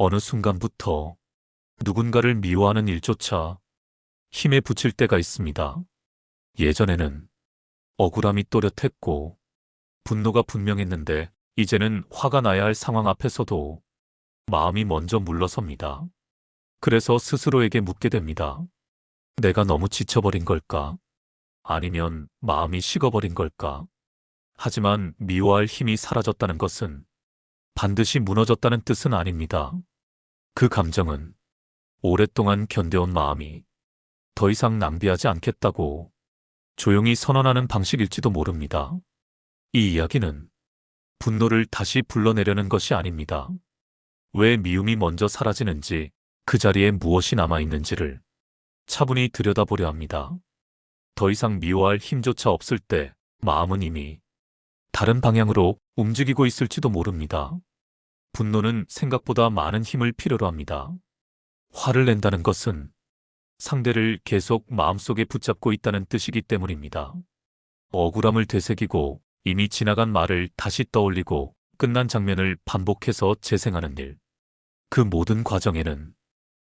어느 순간부터 누군가를 미워하는 일조차 힘에 부칠 때가 있습니다. 예전에는 억울함이 또렷했고 분노가 분명했는데 이제는 화가 나야 할 상황 앞에서도 마음이 먼저 물러섭니다. 그래서 스스로에게 묻게 됩니다. 내가 너무 지쳐버린 걸까? 아니면 마음이 식어버린 걸까? 하지만 미워할 힘이 사라졌다는 것은 반드시 무너졌다는 뜻은 아닙니다. 그 감정은 오랫동안 견뎌온 마음이 더 이상 낭비하지 않겠다고 조용히 선언하는 방식일지도 모릅니다. 이 이야기는 분노를 다시 불러내려는 것이 아닙니다. 왜 미움이 먼저 사라지는지, 그 자리에 무엇이 남아있는지를 차분히 들여다보려 합니다. 더 이상 미워할 힘조차 없을 때 마음은 이미 다른 방향으로 움직이고 있을지도 모릅니다. 분노는 생각보다 많은 힘을 필요로 합니다. 화를 낸다는 것은 상대를 계속 마음속에 붙잡고 있다는 뜻이기 때문입니다. 억울함을 되새기고 이미 지나간 말을 다시 떠올리고 끝난 장면을 반복해서 재생하는 일. 그 모든 과정에는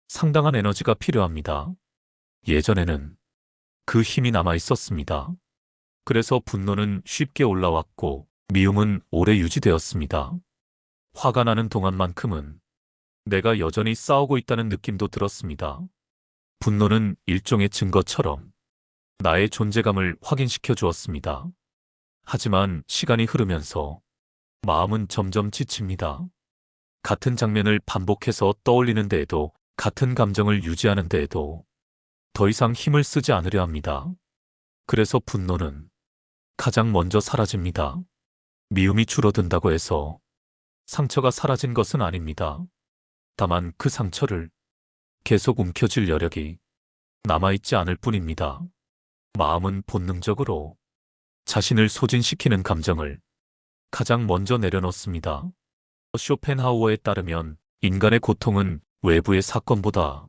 상당한 에너지가 필요합니다. 예전에는 그 힘이 남아 있었습니다. 그래서 분노는 쉽게 올라왔고 미움은 오래 유지되었습니다. 화가 나는 동안만큼은 내가 여전히 싸우고 있다는 느낌도 들었습니다. 분노는 일종의 증거처럼 나의 존재감을 확인시켜 주었습니다. 하지만 시간이 흐르면서 마음은 점점 지칩니다. 같은 장면을 반복해서 떠올리는 데에도, 같은 감정을 유지하는 데에도 더 이상 힘을 쓰지 않으려 합니다. 그래서 분노는 가장 먼저 사라집니다. 미움이 줄어든다고 해서 상처가 사라진 것은 아닙니다. 다만 그 상처를 계속 움켜쥘 여력이 남아있지 않을 뿐입니다. 마음은 본능적으로 자신을 소진시키는 감정을 가장 먼저 내려놓습니다. 쇼펜하우어에 따르면 인간의 고통은 외부의 사건보다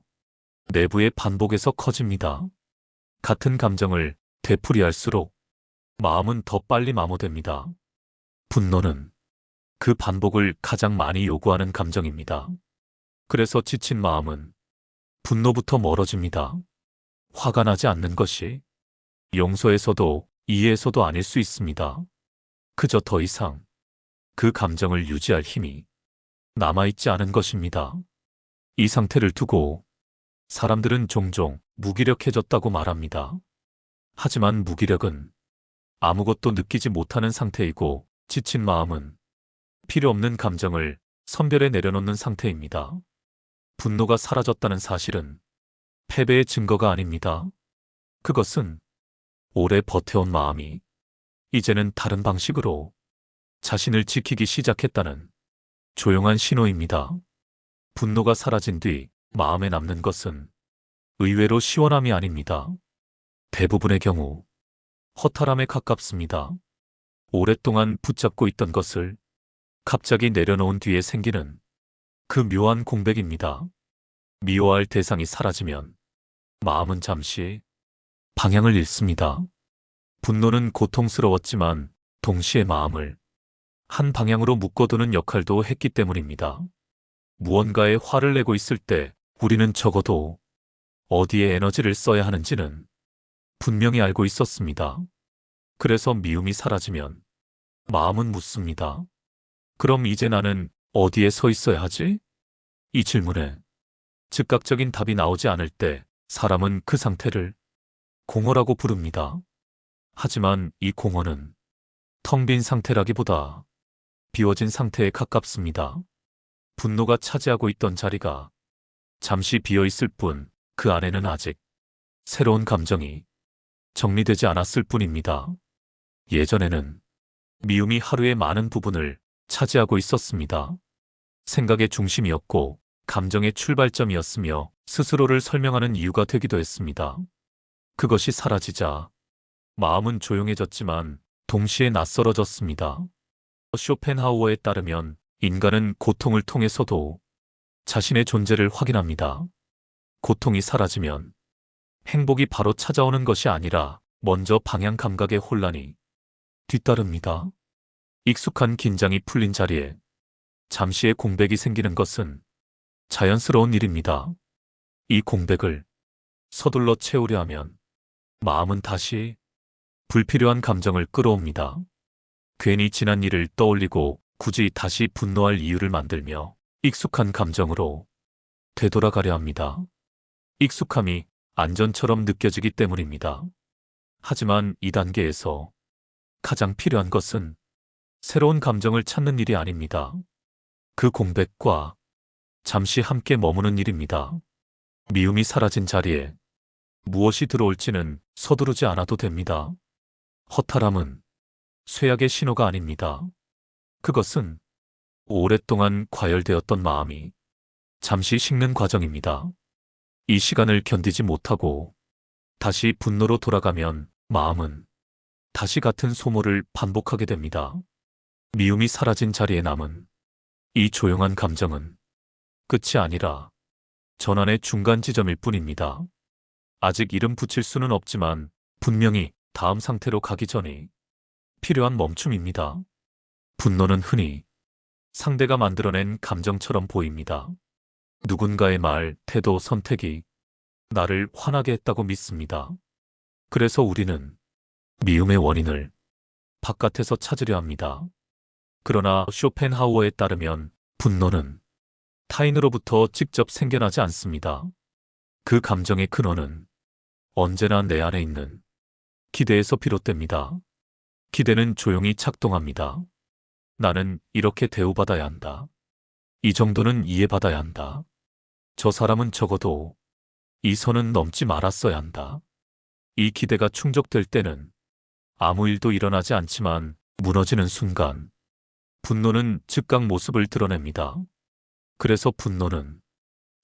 내부의 반복에서 커집니다. 같은 감정을 되풀이할수록 마음은 더 빨리 마모됩니다. 분노는 그 반복을 가장 많이 요구하는 감정입니다. 그래서 지친 마음은 분노부터 멀어집니다. 화가 나지 않는 것이 용서에서도 이해에서도 아닐 수 있습니다. 그저 더 이상 그 감정을 유지할 힘이 남아있지 않은 것입니다. 이 상태를 두고 사람들은 종종 무기력해졌다고 말합니다. 하지만 무기력은 아무것도 느끼지 못하는 상태이고, 지친 마음은 필요 없는 감정을 선별해 내려놓는 상태입니다. 분노가 사라졌다는 사실은 패배의 증거가 아닙니다. 그것은 오래 버텨온 마음이 이제는 다른 방식으로 자신을 지키기 시작했다는 조용한 신호입니다. 분노가 사라진 뒤 마음에 남는 것은 의외로 시원함이 아닙니다. 대부분의 경우 허탈함에 가깝습니다. 오랫동안 붙잡고 있던 것을 갑자기 내려놓은 뒤에 생기는 그 묘한 공백입니다. 미워할 대상이 사라지면 마음은 잠시 방향을 잃습니다. 분노는 고통스러웠지만 동시에 마음을 한 방향으로 묶어두는 역할도 했기 때문입니다. 무언가에 화를 내고 있을 때 우리는 적어도 어디에 에너지를 써야 하는지는 분명히 알고 있었습니다. 그래서 미움이 사라지면 마음은 묻습니다. 그럼 이제 나는 어디에 서 있어야 하지? 이 질문에 즉각적인 답이 나오지 않을 때 사람은 그 상태를 공허라고 부릅니다. 하지만 이 공허는 텅 빈 상태라기보다 비워진 상태에 가깝습니다. 분노가 차지하고 있던 자리가 잠시 비어 있을 뿐, 그 안에는 아직 새로운 감정이 정리되지 않았을 뿐입니다. 예전에는 미움이 하루의 많은 부분을 차지하고 있었습니다. 생각의 중심이었고 감정의 출발점이었으며 스스로를 설명하는 이유가 되기도 했습니다. 그것이 사라지자 마음은 조용해졌지만 동시에 낯설어졌습니다. 쇼펜하우어에 따르면 인간은 고통을 통해서도 자신의 존재를 확인합니다. 고통이 사라지면 행복이 바로 찾아오는 것이 아니라 먼저 방향 감각의 혼란이 뒤따릅니다. 익숙한 긴장이 풀린 자리에 잠시의 공백이 생기는 것은 자연스러운 일입니다. 이 공백을 서둘러 채우려 하면 마음은 다시 불필요한 감정을 끌어옵니다. 괜히 지난 일을 떠올리고 굳이 다시 분노할 이유를 만들며 익숙한 감정으로 되돌아가려 합니다. 익숙함이 안전처럼 느껴지기 때문입니다. 하지만 이 단계에서 가장 필요한 것은 새로운 감정을 찾는 일이 아닙니다. 그 공백과 잠시 함께 머무는 일입니다. 미움이 사라진 자리에 무엇이 들어올지는 서두르지 않아도 됩니다. 허탈함은 쇠약의 신호가 아닙니다. 그것은 오랫동안 과열되었던 마음이 잠시 식는 과정입니다. 이 시간을 견디지 못하고 다시 분노로 돌아가면 마음은 다시 같은 소모를 반복하게 됩니다. 미움이 사라진 자리에 남은 이 조용한 감정은 끝이 아니라 전환의 중간 지점일 뿐입니다. 아직 이름 붙일 수는 없지만 분명히 다음 상태로 가기 전이 필요한 멈춤입니다. 분노는 흔히 상대가 만들어낸 감정처럼 보입니다. 누군가의 말, 태도, 선택이 나를 화나게 했다고 믿습니다. 그래서 우리는 미움의 원인을 바깥에서 찾으려 합니다. 그러나 쇼펜하우어에 따르면 분노는 타인으로부터 직접 생겨나지 않습니다. 그 감정의 근원은 언제나 내 안에 있는 기대에서 비롯됩니다. 기대는 조용히 작동합니다. 나는 이렇게 대우받아야 한다. 이 정도는 이해받아야 한다. 저 사람은 적어도 이 선은 넘지 말았어야 한다. 이 기대가 충족될 때는 아무 일도 일어나지 않지만 무너지는 순간 분노는 즉각 모습을 드러냅니다. 그래서 분노는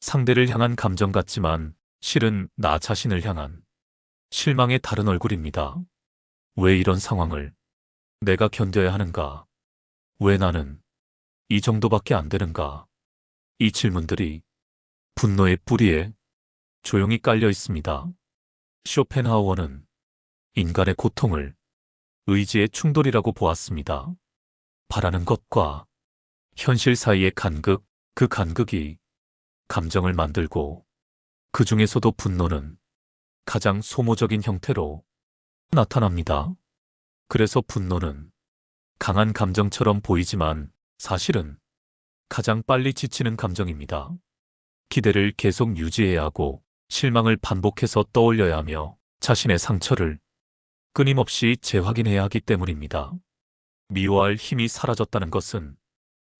상대를 향한 감정 같지만 실은 나 자신을 향한 실망의 다른 얼굴입니다. 왜 이런 상황을 내가 견뎌야 하는가? 왜 나는 이 정도밖에 안 되는가? 이 질문들이 분노의 뿌리에 조용히 깔려 있습니다. 쇼펜하우어는 인간의 고통을 의지의 충돌이라고 보았습니다. 바라는 것과 현실 사이의 간극, 그 간극이 감정을 만들고 그 중에서도 분노는 가장 소모적인 형태로 나타납니다. 그래서 분노는 강한 감정처럼 보이지만 사실은 가장 빨리 지치는 감정입니다. 기대를 계속 유지해야 하고 실망을 반복해서 떠올려야 하며 자신의 상처를 끊임없이 재확인해야 하기 때문입니다. 미워할 힘이 사라졌다는 것은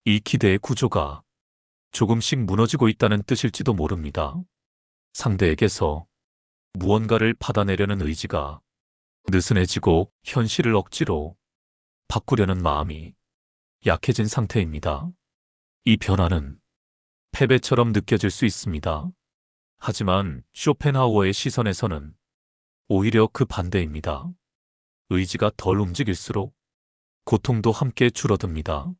이 기대의 구조가 조금씩 무너지고 있다는 뜻일지도 모릅니다. 상대에게서 무언가를 받아내려는 의지가 느슨해지고 현실을 억지로 바꾸려는 마음이 약해진 상태입니다. 이 변화는 패배처럼 느껴질 수 있습니다. 하지만 쇼펜하우어의 시선에서는 오히려 그 반대입니다. 의지가 덜 움직일수록 고통도 함께 줄어듭니다.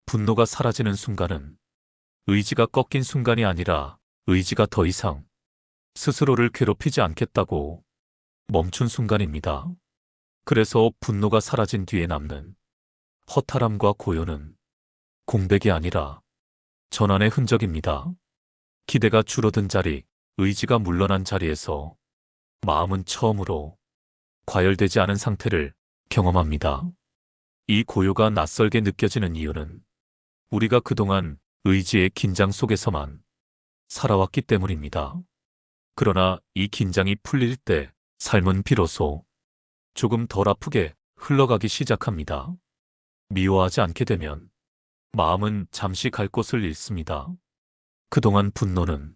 분노가 사라지는 순간은 의지가 꺾인 순간이 아니라 의지가 더 이상 스스로를 괴롭히지 않겠다고 멈춘 순간입니다. 그래서 분노가 사라진 뒤에 남는 허탈함과 고요는 공백이 아니라 전환의 흔적입니다. 기대가 줄어든 자리, 의지가 물러난 자리에서 마음은 처음으로 과열되지 않은 상태를 경험합니다. 이 고요가 낯설게 느껴지는 이유는 우리가 그동안 의지의 긴장 속에서만 살아왔기 때문입니다. 그러나 이 긴장이 풀릴 때 삶은 비로소 조금 덜 아프게 흘러가기 시작합니다. 미워하지 않게 되면 마음은 잠시 갈 곳을 잃습니다. 그동안 분노는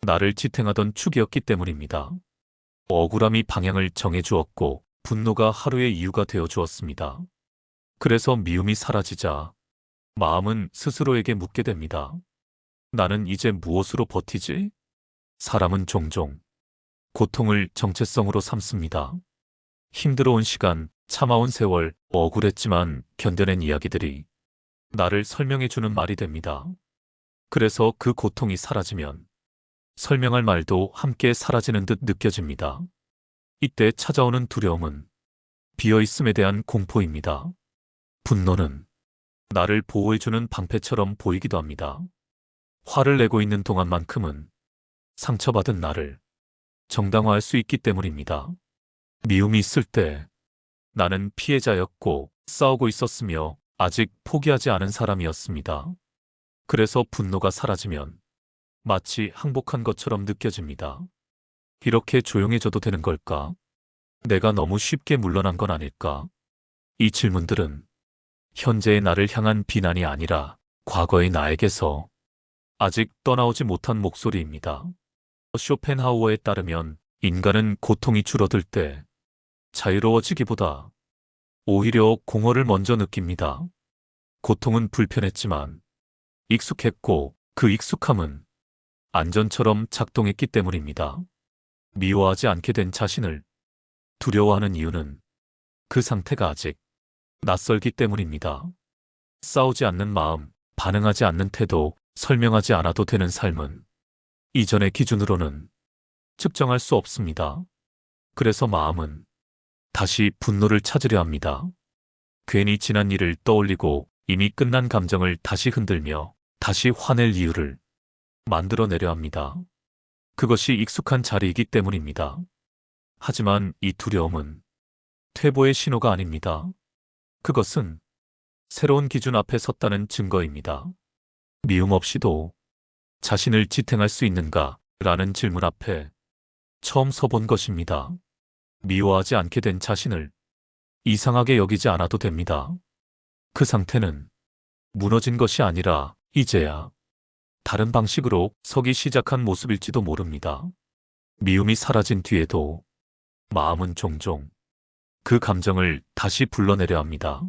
나를 지탱하던 축이었기 때문입니다. 억울함이 방향을 정해주었고 분노가 하루의 이유가 되어주었습니다. 그래서 미움이 사라지자 마음은 스스로에게 묻게 됩니다. 나는 이제 무엇으로 버티지? 사람은 종종 고통을 정체성으로 삼습니다. 힘들어온 시간, 참아온 세월, 억울했지만 견뎌낸 이야기들이 나를 설명해주는 말이 됩니다. 그래서 그 고통이 사라지면 설명할 말도 함께 사라지는 듯 느껴집니다. 이때 찾아오는 두려움은 비어있음에 대한 공포입니다. 분노는 나를 보호해주는 방패처럼 보이기도 합니다. 화를 내고 있는 동안만큼은 상처받은 나를 정당화할 수 있기 때문입니다. 미움이 있을 때 나는 피해자였고 싸우고 있었으며 아직 포기하지 않은 사람이었습니다. 그래서 분노가 사라지면 마치 항복한 것처럼 느껴집니다. 이렇게 조용해져도 되는 걸까? 내가 너무 쉽게 물러난 건 아닐까? 이 질문들은 현재의 나를 향한 비난이 아니라 과거의 나에게서 아직 떠나오지 못한 목소리입니다. 쇼펜하우어에 따르면 인간은 고통이 줄어들 때 자유로워지기보다 오히려 공허를 먼저 느낍니다. 고통은 불편했지만 익숙했고 그 익숙함은 안전처럼 작동했기 때문입니다. 미워하지 않게 된 자신을 두려워하는 이유는 그 상태가 아직 낯설기 때문입니다. 싸우지 않는 마음, 반응하지 않는 태도, 설명하지 않아도 되는 삶은 이전의 기준으로는 측정할 수 없습니다. 그래서 마음은 다시 분노를 찾으려 합니다. 괜히 지난 일을 떠올리고 이미 끝난 감정을 다시 흔들며 다시 화낼 이유를 만들어내려 합니다. 그것이 익숙한 자리이기 때문입니다. 하지만 이 두려움은 퇴보의 신호가 아닙니다. 그것은 새로운 기준 앞에 섰다는 증거입니다. 미움 없이도 자신을 지탱할 수 있는가? 라는 질문 앞에 처음 서본 것입니다. 미워하지 않게 된 자신을 이상하게 여기지 않아도 됩니다. 그 상태는 무너진 것이 아니라 이제야 다른 방식으로 서기 시작한 모습일지도 모릅니다. 미움이 사라진 뒤에도 마음은 종종 그 감정을 다시 불러내려 합니다.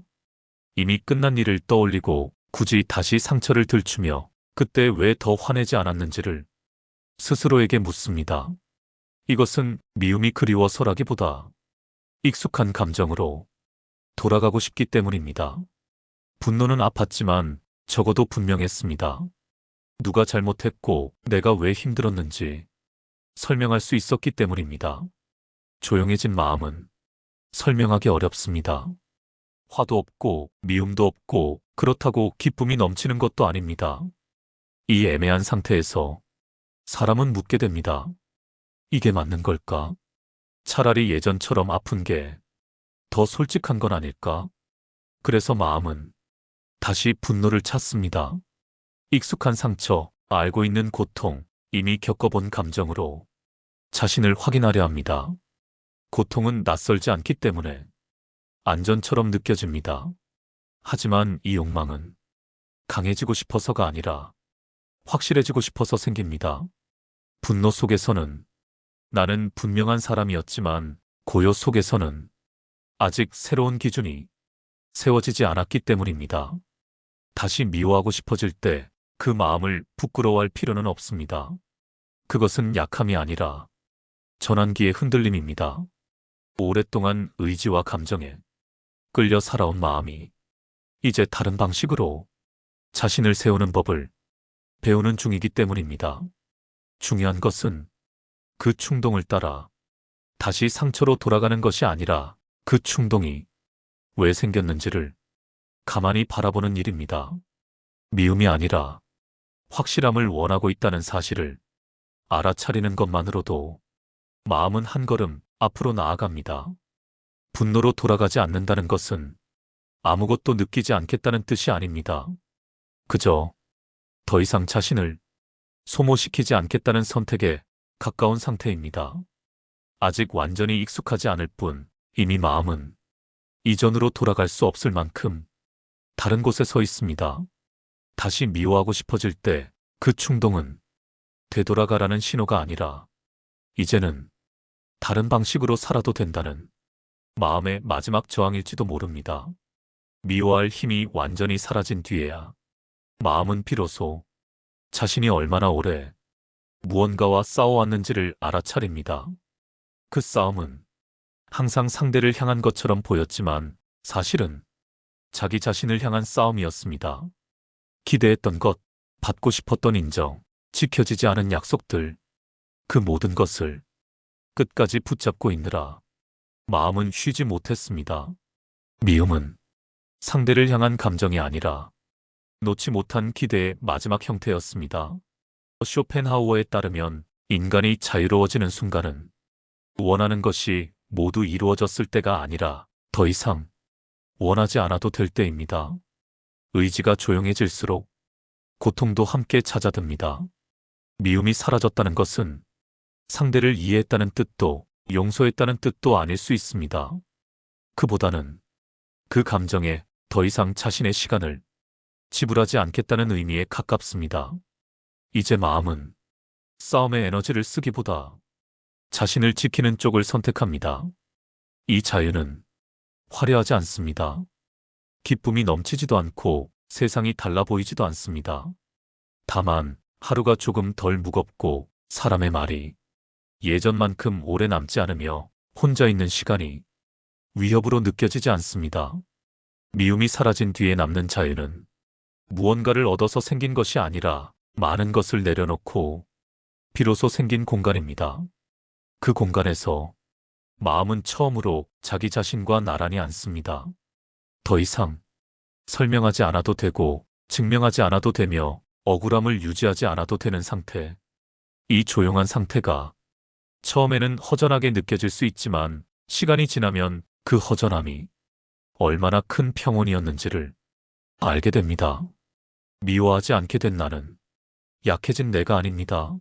이미 끝난 일을 떠올리고 굳이 다시 상처를 들추며 그때 왜 더 화내지 않았는지를 스스로에게 묻습니다. 이것은 미움이 그리워서라기보다 익숙한 감정으로 돌아가고 싶기 때문입니다. 분노는 아팠지만 적어도 분명했습니다. 누가 잘못했고 내가 왜 힘들었는지 설명할 수 있었기 때문입니다. 조용해진 마음은 설명하기 어렵습니다. 화도 없고 미움도 없고 그렇다고 기쁨이 넘치는 것도 아닙니다. 이 애매한 상태에서 사람은 묻게 됩니다. 이게 맞는 걸까? 차라리 예전처럼 아픈 게 더 솔직한 건 아닐까? 그래서 마음은 다시 분노를 찾습니다. 익숙한 상처, 알고 있는 고통, 이미 겪어본 감정으로 자신을 확인하려 합니다. 고통은 낯설지 않기 때문에 안전처럼 느껴집니다. 하지만 이 욕망은 강해지고 싶어서가 아니라 확실해지고 싶어서 생깁니다. 분노 속에서는 나는 분명한 사람이었지만 고요 속에서는 아직 새로운 기준이 세워지지 않았기 때문입니다. 다시 미워하고 싶어질 때 그 마음을 부끄러워할 필요는 없습니다. 그것은 약함이 아니라 전환기의 흔들림입니다. 오랫동안 의지와 감정에 끌려 살아온 마음이 이제 다른 방식으로 자신을 세우는 법을 배우는 중이기 때문입니다. 중요한 것은 그 충동을 따라 다시 상처로 돌아가는 것이 아니라 그 충동이 왜 생겼는지를 가만히 바라보는 일입니다. 미움이 아니라 확실함을 원하고 있다는 사실을 알아차리는 것만으로도 마음은 한 걸음 앞으로 나아갑니다. 분노로 돌아가지 않는다는 것은 아무것도 느끼지 않겠다는 뜻이 아닙니다. 그저 더 이상 자신을 소모시키지 않겠다는 선택에 가까운 상태입니다. 아직 완전히 익숙하지 않을 뿐 이미 마음은 이전으로 돌아갈 수 없을 만큼 다른 곳에 서 있습니다. 다시 미워하고 싶어질 때 그 충동은 되돌아가라는 신호가 아니라 이제는 다른 방식으로 살아도 된다는 마음의 마지막 저항일지도 모릅니다. 미워할 힘이 완전히 사라진 뒤에야 마음은 비로소 자신이 얼마나 오래 무언가와 싸워왔는지를 알아차립니다. 그 싸움은 항상 상대를 향한 것처럼 보였지만 사실은 자기 자신을 향한 싸움이었습니다. 기대했던 것, 받고 싶었던 인정, 지켜지지 않은 약속들, 그 모든 것을 끝까지 붙잡고 있느라 마음은 쉬지 못했습니다. 미움은 상대를 향한 감정이 아니라 놓지 못한 기대의 마지막 형태였습니다. 쇼펜하우어에 따르면 인간이 자유로워지는 순간은 원하는 것이 모두 이루어졌을 때가 아니라 더 이상 원하지 않아도 될 때입니다. 의지가 조용해질수록 고통도 함께 찾아듭니다. 미움이 사라졌다는 것은 상대를 이해했다는 뜻도 용서했다는 뜻도 아닐 수 있습니다. 그보다는 그 감정에 더 이상 자신의 시간을 지불하지 않겠다는 의미에 가깝습니다. 이제 마음은 싸움의 에너지를 쓰기보다 자신을 지키는 쪽을 선택합니다. 이 자유는 화려하지 않습니다. 기쁨이 넘치지도 않고 세상이 달라 보이지도 않습니다. 다만 하루가 조금 덜 무겁고 사람의 말이 예전만큼 오래 남지 않으며 혼자 있는 시간이 위협으로 느껴지지 않습니다. 미움이 사라진 뒤에 남는 자유는 무언가를 얻어서 생긴 것이 아니라 많은 것을 내려놓고 비로소 생긴 공간입니다. 그 공간에서 마음은 처음으로 자기 자신과 나란히 앉습니다. 더 이상 설명하지 않아도 되고 증명하지 않아도 되며 억울함을 유지하지 않아도 되는 상태. 이 조용한 상태가 처음에는 허전하게 느껴질 수 있지만 시간이 지나면 그 허전함이 얼마나 큰 평온이었는지를 알게 됩니다. 미워하지 않게 된 나는 약해진 내가 아닙니다.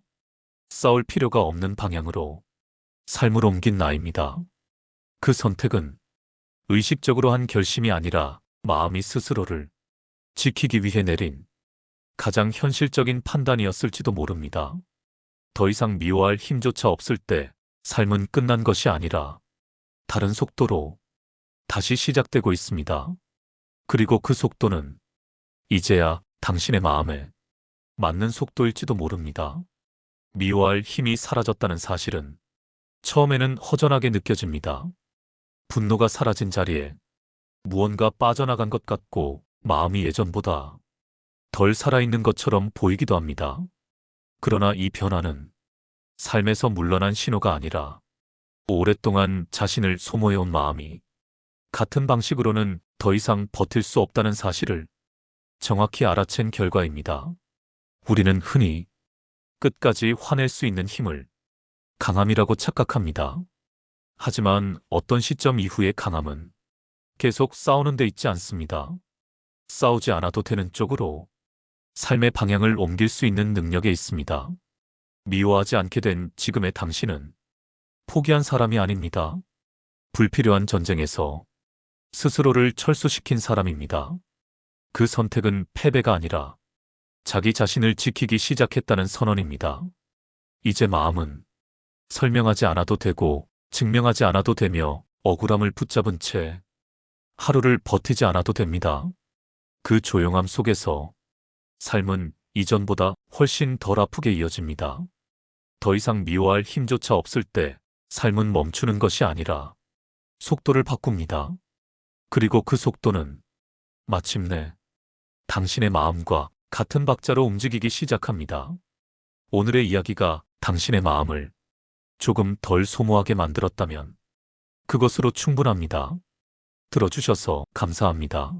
싸울 필요가 없는 방향으로 삶을 옮긴 나입니다. 그 선택은 의식적으로 한 결심이 아니라 마음이 스스로를 지키기 위해 내린 가장 현실적인 판단이었을지도 모릅니다. 더 이상 미워할 힘조차 없을 때 삶은 끝난 것이 아니라 다른 속도로 다시 시작되고 있습니다. 그리고 그 속도는 이제야 당신의 마음에 맞는 속도일지도 모릅니다. 미워할 힘이 사라졌다는 사실은 처음에는 허전하게 느껴집니다. 분노가 사라진 자리에 무언가 빠져나간 것 같고 마음이 예전보다 덜 살아있는 것처럼 보이기도 합니다. 그러나 이 변화는 삶에서 물러난 신호가 아니라 오랫동안 자신을 소모해온 마음이 같은 방식으로는 더 이상 버틸 수 없다는 사실을 정확히 알아챈 결과입니다. 우리는 흔히 끝까지 화낼 수 있는 힘을 강함이라고 착각합니다. 하지만 어떤 시점 이후의 강함은 계속 싸우는 데 있지 않습니다. 싸우지 않아도 되는 쪽으로 삶의 방향을 옮길 수 있는 능력에 있습니다. 미워하지 않게 된 지금의 당신은 포기한 사람이 아닙니다. 불필요한 전쟁에서 스스로를 철수시킨 사람입니다. 그 선택은 패배가 아니라 자기 자신을 지키기 시작했다는 선언입니다. 이제 마음은 설명하지 않아도 되고 증명하지 않아도 되며 억울함을 붙잡은 채 하루를 버티지 않아도 됩니다. 그 조용함 속에서 삶은 이전보다 훨씬 덜 아프게 이어집니다. 더 이상 미워할 힘조차 없을 때 삶은 멈추는 것이 아니라 속도를 바꿉니다. 그리고 그 속도는 마침내 당신의 마음과 같은 박자로 움직이기 시작합니다. 오늘의 이야기가 당신의 마음을 조금 덜 소모하게 만들었다면 그것으로 충분합니다. 들어주셔서 감사합니다.